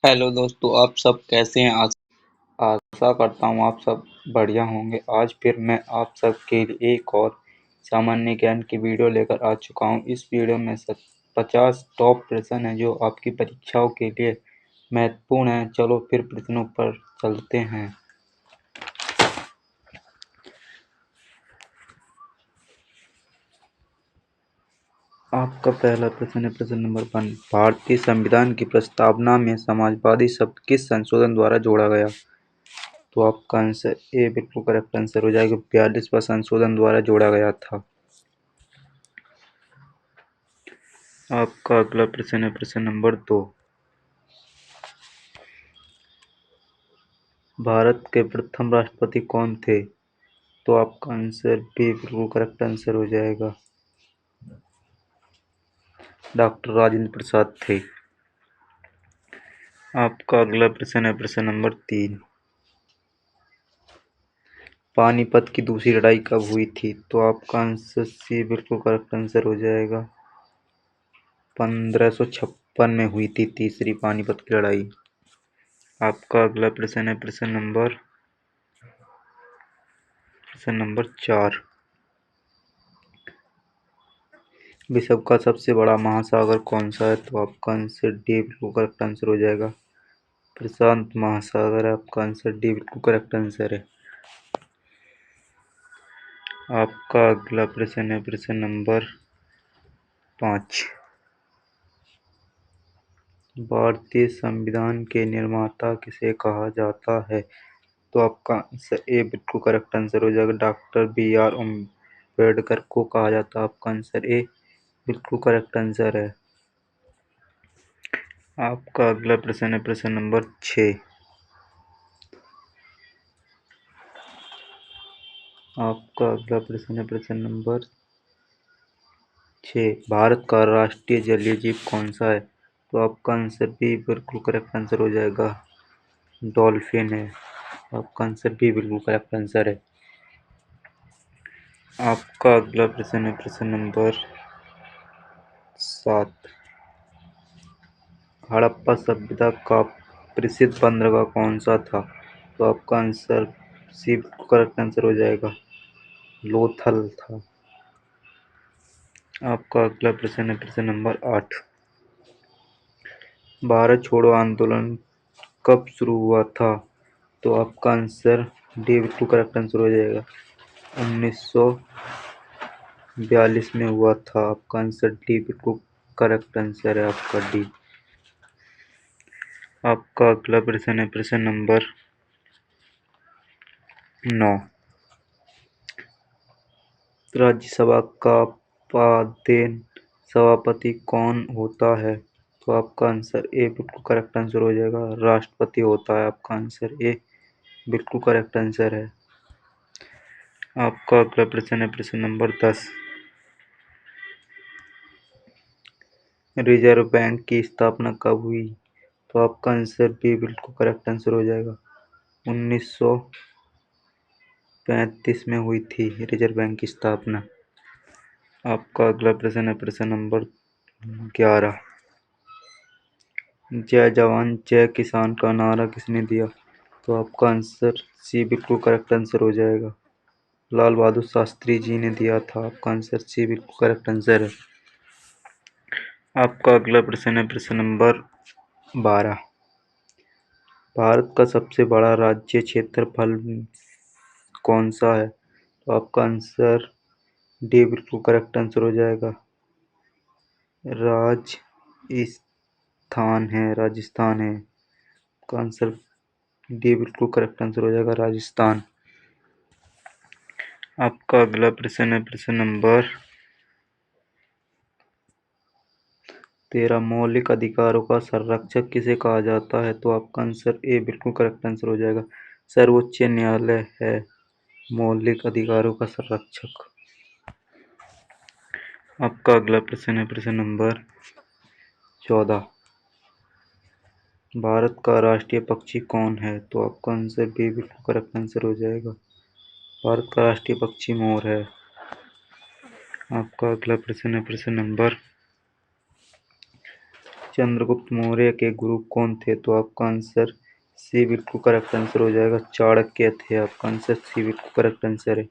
Hello दोस्तों, आप सब कैसे हैं? आशा करता हूँ आप सब बढ़िया होंगे। आज फिर मैं आप सब के लिए एक और सामान्य ज्ञान की वीडियो लेकर आ चुका हूँ। इस वीडियो में 50 टॉप प्रश्न हैं जो आपकी परीक्षाओं के लिए महत्वपूर्ण हैं। चलो फिर प्रश्नों पर चलते हैं। आपका पहला प्रश्न है प्रश्न नंबर 1। भारतीय संविधान की प्रस्तावना में समाजवादी शब्द किस संशोधन द्वारा जोड़ा गया? तो आपका आंसर ए बिल्कुल करेक्ट आंसर हो जाएगा। 42वां संशोधन द्वारा जोड़ा गया था। आपका अगला प्रश्न है प्रश्न नंबर 2। भारत के प्रथम राष्ट्रपति कौन थे? तो आपका आंसर बी बिल्कुल करेक्ट आंसर हो जाएगा। डॉक्टर राजेंद्र प्रसाद थे। आपका अगला प्रश्न है प्रश्न नंबर 3। पानीपत की दूसरी लड़ाई कब हुई थी? तो आपका आंसर सी बिल्कुल करेक्ट आंसर हो जाएगा। 1556 में हुई थी तीसरी पानीपत की लड़ाई। आपका अगला प्रश्न है प्रश्न नंबर 4। विश्व का सबसे बड़ा महासागर कौन सा है? तो आपका आंसर डी बिल्कुल करेक्ट आंसर हो जाएगा। प्रशांत महासागर है। आपका आंसर डी बिल्कुल करेक्ट आंसर है। आपका अगला प्रश्न है प्रश्न नंबर 5। भारतीय संविधान के निर्माता किसे कहा जाता है? तो आपका आंसर ए बिल्कुल करेक्ट आंसर हो जाएगा। डॉक्टर बी आर अम्बेडकर को कहा जाता है। आपका आंसर ए बिल्कुल करेक्ट आंसर है। आपका अगला प्रश्न है प्रश्न नंबर 6। आपका अगला प्रश्न है प्रश्न नंबर 6। भारत का राष्ट्रीय जलीय जीव कौन सा है? तो आपका आंसर बी बिल्कुल करेक्ट आंसर हो जाएगा। डॉल्फिन है। आपका आंसर बी बिल्कुल करेक्ट आंसर है। आपका अगला प्रश्न है प्रश्न नंबर 7। हड़प्पा सभ्यता का प्रसिद्ध बंदरगाह कौन सा था? तो आपका आंसर सी करेक्ट आंसर हो जाएगा। लोथल था। आपका अगला प्रश्न है प्रश्न नंबर 8। भारत छोड़ो आंदोलन कब शुरू हुआ था? तो आपका आंसर डी बिल्कुल करेक्ट आंसर हो जाएगा। 1942 में हुआ था। आपका आंसर डी बिल्कुल करेक्ट आंसर है आपका डी। आपका अगला प्रश्न है प्रश्न नंबर 9। राज्यसभा का पदेन सभापति कौन होता है? तो आपका आंसर ए बिल्कुल करेक्ट आंसर हो जाएगा। राष्ट्रपति होता है। आपका आंसर ए बिल्कुल करेक्ट आंसर है। आपका अगला प्रश्न है प्रश्न नंबर 10। रिजर्व बैंक की स्थापना कब हुई? तो आपका आंसर बी बिल्कुल करेक्ट आंसर हो जाएगा। 1935 में हुई थी रिजर्व बैंक की स्थापना। आपका अगला प्रश्न है प्रश्न नंबर 11। जय जवान जय किसान का नारा किसने दिया? तो आपका आंसर सी बिल्कुल करेक्ट आंसर हो जाएगा। लाल बहादुर शास्त्री जी ने दिया था। आपका आंसर सी बिल्कुल करेक्ट आंसर है। आपका अगला प्रश्न है प्रश्न नंबर 12। भारत का सबसे बड़ा राज्य क्षेत्रफल कौन सा है? तो आपका आंसर डी बिल्कुल करेक्ट आंसर हो जाएगा। राजस्थान है। का आंसर डी बिल्कुल करेक्ट आंसर हो जाएगा राजस्थान। आपका अगला प्रश्न है प्रश्न नंबर 13। मौलिक अधिकारों का संरक्षक किसे कहा जाता है? तो आपका आंसर ए बिल्कुल करेक्ट आंसर हो जाएगा। सर्वोच्च न्यायालय है मौलिक अधिकारों का संरक्षक। आपका अगला प्रश्न है प्रश्न नंबर 14। भारत का राष्ट्रीय पक्षी कौन है? तो आपका आंसर बी बिल्कुल करेक्ट आंसर हो जाएगा। भारत का राष्ट्रीय पक्षी मोर है। आपका अगला प्रश्न है प्रश्न नंबर चंद्रगुप्त मौर्य के गुरु कौन थे? तो आपका आंसर सी बिल्कुल करेक्ट आंसर हो जाएगा, चाणक्य थे। आपका आंसर सी बिल्कुल करेक्ट आंसर है।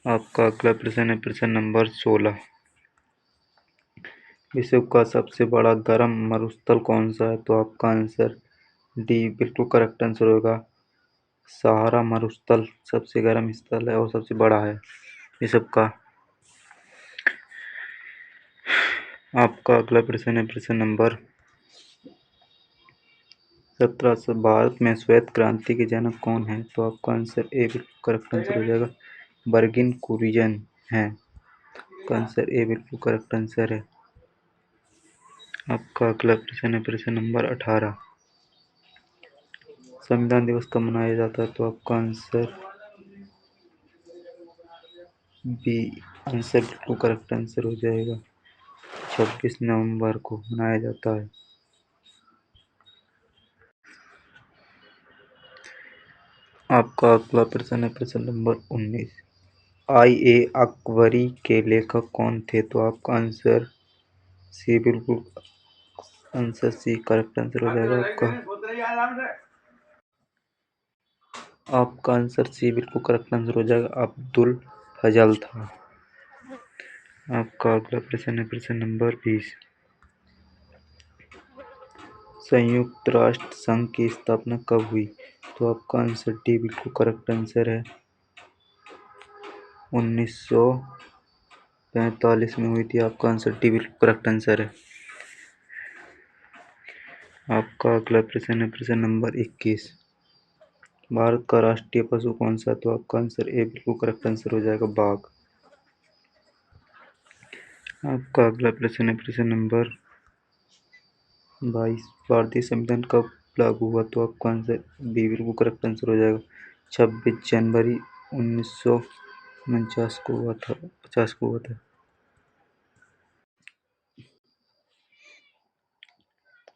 आपका अगला प्रश्न है प्रश्न नंबर 16। विश्व का सबसे बड़ा गर्म मरुस्थल कौन सा है? तो आपका आंसर डी बिल्कुल करेक्ट आंसर होगा, सहारा मरुस्थल सबसे गर्म स्थल है और सबसे बड़ा है विश्व का। आपका अगला प्रश्न है प्रश्न नंबर 17। भारत में श्वेत क्रांति के जनक कौन है? तो आपका आंसर ए बिल्कुल करेक्ट आंसर हो जाएगा, बर्गिन कुरियन है। आपका आंसर ए बिल्कुल करेक्ट आंसर है। आपका अगला प्रश्न है प्रश्न नंबर 18। संविधान दिवस कब मनाया जाता है? तो आपका आंसर बी आंसर बिल्कुल करेक्ट आंसर हो जाएगा, 26 नवंबर को मनाया जाता है। आपका अगला प्रश्न है प्रश्न नंबर 19। आई ए अकबरी के लेखक कौन थे? तो आपका आंसर सी बिल्कुल आंसर सी करेक्ट आंसर हो जाएगा। आपका आंसर सी बिल्कुल करेक्ट आंसर हो जाएगा, अब्दुल फजल था। आपका अगला प्रश्न है प्रश्न नंबर 20। संयुक्त राष्ट्र संघ की स्थापना कब हुई? तो आपका आंसर डी बिल्कुल करेक्ट आंसर है, 1945 में हुई थी। आपका आंसर डी बिल्कुल करेक्ट आंसर है। आपका अगला प्रश्न है प्रश्न नंबर 21। भारत का राष्ट्रीय पशु कौन सा? तो आपका आंसर ए बिल्कुल करेक्ट आंसर हो जाएगा, बाघ। आपका अगला प्रश्न है प्रश्न नंबर 22। भारतीय संविधान कब लागू हुआ? तो आपका आंसर बी बिल्कुल करेक्ट आंसर हो जाएगा, 26 जनवरी 1949 को हुआ था, 50 को हुआ था।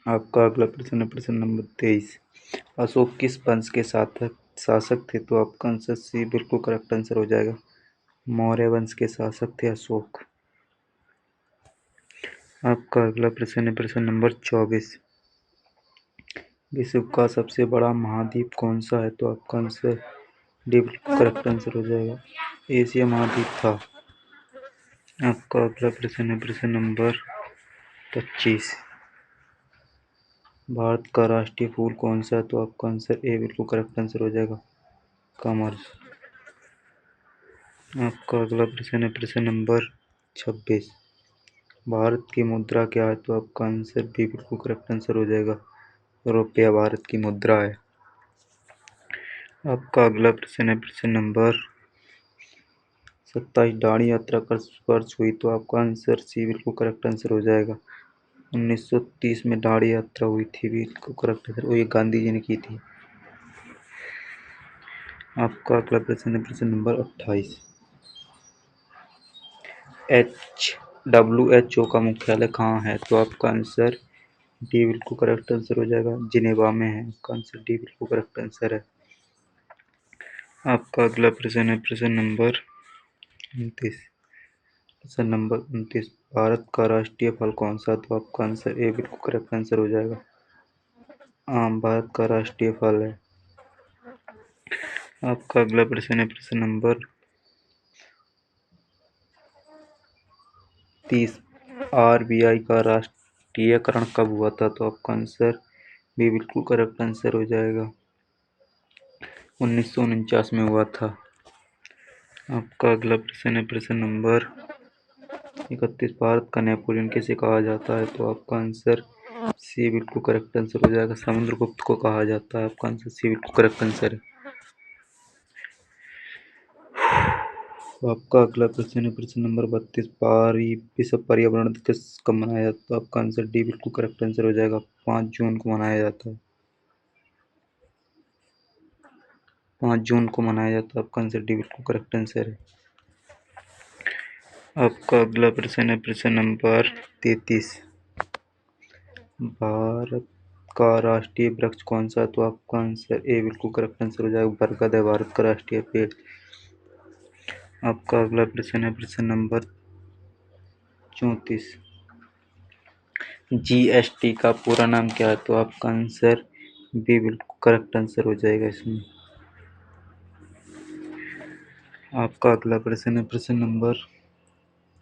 आपका अगला प्रश्न है प्रश्न नंबर 23। अशोक किस वंश के शासक थे? तो आपका आंसर सी बिल्कुल करेक्ट आंसर हो जाएगा, मौर्य वंश के शासक थे अशोक। आपका अगला प्रश्न है प्रश्न नंबर 24। विश्व का सबसे बड़ा महाद्वीप कौन सा है? तो आपका आंसर डी बिल्कुल करेक्ट आंसर हो जाएगा, एशिया महाद्वीप था। आपका अगला प्रश्न है प्रश्न नंबर 25। भारत का राष्ट्रीय फूल कौन सा है? तो आपका आंसर ए बिल्कुल करेक्ट आंसर हो जाएगा, कमल। आपका अगला प्रश्न है प्रश्न नंबर 26। भारत की मुद्रा क्या है? तो आपका आंसर बी बिल्कुल करेक्ट आंसर हो जाएगा, रुपया भारत की मुद्रा है। आपका अगला प्रश्न है प्रश्न नंबर 27। दांडी यात्रा कब स्पर्श हुई? तो आपका आंसर सी बिल्कुल करेक्ट आंसर हो जाएगा, 1930 में दांडी यात्रा हुई थी, बिल्कुल करेक्ट आंसर, वो ये गांधी जी ने की थी। आपका अगला प्रश्न है प्रश्न नंबर 28। WHO का मुख्यालय कहाँ है? तो आपका आंसर डी बिल्कुल करेक्ट आंसर हो जाएगा, जिनेवा में है। आपका आंसर डी बिल्कुल करेक्ट आंसर है। आपका अगला प्रश्न है प्रश्न नंबर 29। प्रश्न नंबर 29। भारत का राष्ट्रीय फल कौन सा? तो आपका आंसर ए बिल्कुल करेक्ट आंसर हो जाएगा, आम भारत का राष्ट्रीय फल है। आपका अगला प्रश्न है प्रश्न नंबर 30। RBI का राष्ट्रीयकरण कब हुआ था? तो आपका आंसर बी बिल्कुल करेक्ट आंसर हो जाएगा, 1949 में हुआ था। आपका अगला प्रश्न है प्रश्न नंबर 31। भारत का नेपोलियन किसे कहा जाता है? तो आपका आंसर सी बिल्कुल करेक्ट आंसर हो जाएगा, समुद्रगुप्त को कहा जाता है। आपका आंसर सी बिल्कुल करेक्ट आंसर है। आपका अगला प्रश्न है प्रश्न नंबर 32। विश्व पर्यावरण दिवस कब मनाया जाता है? तो आपका आंसर डी बिल्कुल करेक्ट आंसर हो जाएगा, 5 जून को मनाया जाता है, 5 जून को मनाया जाता है। आपका आंसर डी बिल्कुल करेक्ट आंसर है। आपका अगला प्रश्न है प्रश्न नंबर 33। भारत का राष्ट्रीय वृक्ष कौन सा है? तो आपका आंसर ए बिल्कुल करेक्ट आंसर हो जाएगा, बरगद है भारत का राष्ट्रीय पेड़। आपका अगला प्रश्न है प्रश्न नंबर 34। जीएसटी का पूरा नाम क्या है? तो आपका आंसर बी बिल्कुल करेक्ट आंसर हो जाएगा इसमें। आपका अगला प्रश्न है प्रश्न नंबर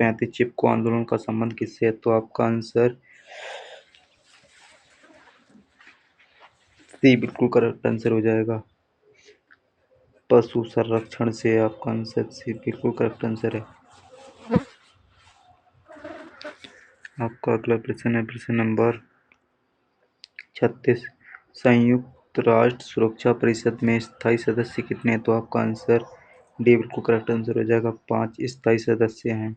35। चिपको आंदोलन का संबंध किससे है? तो आपका आंसर सी बिल्कुल करेक्ट आंसर हो जाएगा, पशु संरक्षण से। आपका आंसर सी बिल्कुल करेक्ट आंसर है। आपका अगला प्रश्न है प्रश्न नंबर 36। संयुक्त राष्ट्र सुरक्षा परिषद में स्थायी सदस्य कितने हैं? तो आपका आंसर डी बिल्कुल करेक्ट आंसर हो जाएगा, 5 स्थायी सदस्य हैं।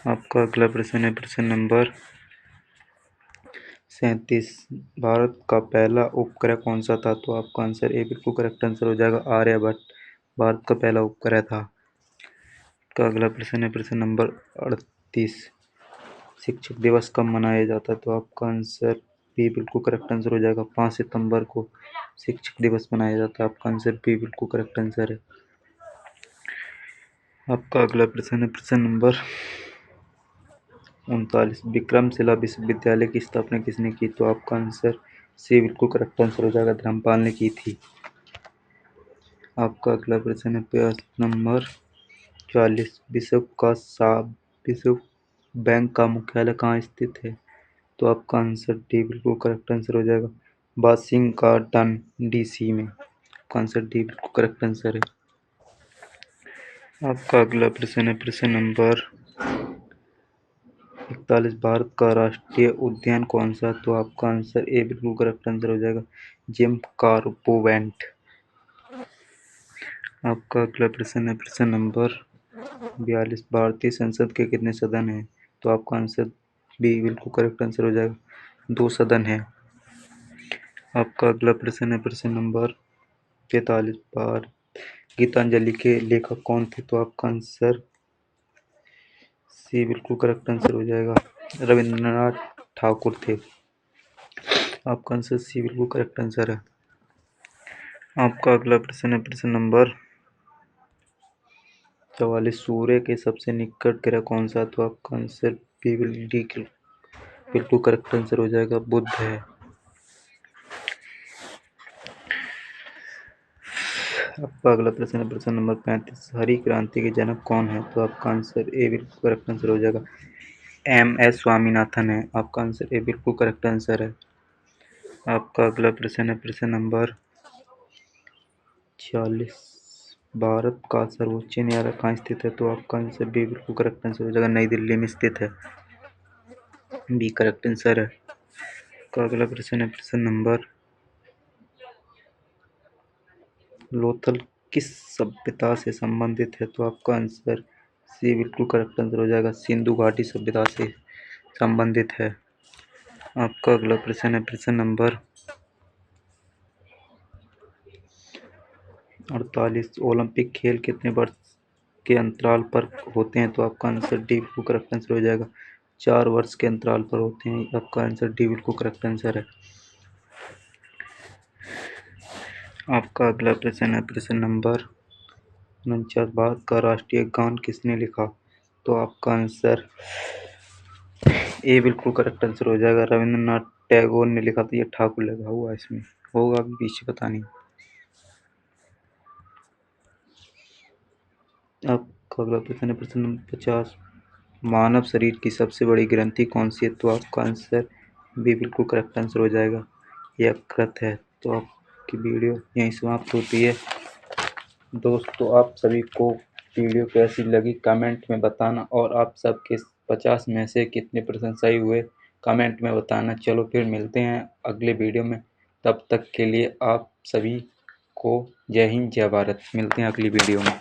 आपका अगला प्रश्न है प्रश्न नंबर 37। भारत का पहला उपग्रह कौन सा था? तो आपका आंसर ए बिल्कुल करेक्ट आंसर हो जाएगा, आर्यभट्ट भारत का पहला उपग्रह था। का अगला प्रश्न है प्रश्न नंबर 38। शिक्षक दिवस कब मनाया जाता है? तो आपका आंसर बी बिल्कुल करेक्ट आंसर हो जाएगा, 5 सितंबर को शिक्षक दिवस मनाया जाता है। आपका आंसर बी बिल्कुल करेक्ट आंसर है। आपका अगला प्रश्न है प्रश्न नंबर 39। विक्रमशिला विश्वविद्यालय की स्थापना किसने की? तो आपका आंसर सी बिल्कुल करेक्ट आंसर हो जाएगा, धर्मपाल ने की थी। आपका अगला प्रश्न है प्रश्न नंबर 40। विश्व बैंक का मुख्यालय कहाँ स्थित है? तो आपका आंसर डी बिल्कुल करेक्ट आंसर हो जाएगा, वाशिंगटन डीसी में। आपका आंसर डी बिल्कुल करेक्ट आंसर है। आपका अगला प्रश्न है प्रश्न नंबर 41। भारत का राष्ट्रीय उद्यान कौन सा? तो आपका आंसर ए बिल्कुल करेक्ट आंसर हो जाएगा, जिम कॉर्बेट। आपका अगला प्रश्न है प्रश्न नंबर 42। भारतीय संसद के कितने सदन हैं? तो आपका आंसर बी बिल्कुल करेक्ट आंसर हो जाएगा, 2 सदन है। आपका अगला प्रश्न है प्रश्न नंबर 43। बार गीतांजलि के लेखक कौन थे? तो आपका आंसर सी बिल्कुल करेक्ट आंसर हो जाएगा, रविंद्रनाथ ठाकुर थे। आपका आंसर सी बिल्कुल करेक्ट आंसर है। आपका अगला प्रश्न है प्रश्न नंबर 44। सूर्य के सबसे निकट ग्रह कौन सा? तो आपका आंसर बी बिल्कुल करेक्ट आंसर हो जाएगा, बुध है। आपका अगला प्रश्न है प्रश्न नंबर 35। हरी क्रांति के जनक कौन है? तो आपका आंसर ए बिल्कुल करेक्ट आंसर हो जाएगा, MS स्वामीनाथन है। आपका आंसर ए बिल्कुल करेक्ट आंसर है। आपका अगला प्रश्न है प्रश्न नंबर 46। भारत का सर्वोच्च न्यायालय कहाँ स्थित है? तो आपका आंसर बी बिल्कुल करेक्ट आंसर हो जाएगा, नई दिल्ली में स्थित है। बी करेक्ट आंसर है। आपका अगला प्रश्न है प्रश्न नंबर लोथल किस सभ्यता से संबंधित है? तो आपका आंसर सी बिल्कुल करेक्ट आंसर हो जाएगा, सिंधु घाटी सभ्यता से संबंधित है। आपका अगला प्रश्न है प्रश्न नंबर 48। ओलंपिक खेल कितने वर्ष के अंतराल पर होते हैं? तो आपका आंसर डी बिल्कुल करेक्ट आंसर हो जाएगा, 4 वर्ष के अंतराल पर होते हैं। आपका आंसर डी बिल्कुल करेक्ट आंसर है। आपका अगला प्रश्न है प्रश्न नंबर 49। भारत का राष्ट्रीय गान किसने लिखा? तो आपका आंसर ए बिल्कुल करेक्ट आंसर हो जाएगा, रविंद्रनाथ टैगोर ने लिखा था। ये ठाकुर लगा हुआ इसमें, होगा भी पीछे पता नहीं। आपका अगला प्रश्न है प्रश्न नंबर 50। मानव शरीर की सबसे बड़ी ग्रंथि कौन सी है? तो आपका आंसर बी बिल्कुल करेक्ट आंसर हो जाएगा, यकृत है। तो आपकी वीडियो यहीं समाप्त होती है। दोस्तों, आप सभी को वीडियो कैसी लगी कमेंट में बताना, और आप सबके 50 में से कितने प्रश्न सही हुए कमेंट में बताना। चलो फिर मिलते हैं अगले वीडियो में, तब तक के लिए आप सभी को जय हिंद जय भारत। मिलते हैं अगली वीडियो में।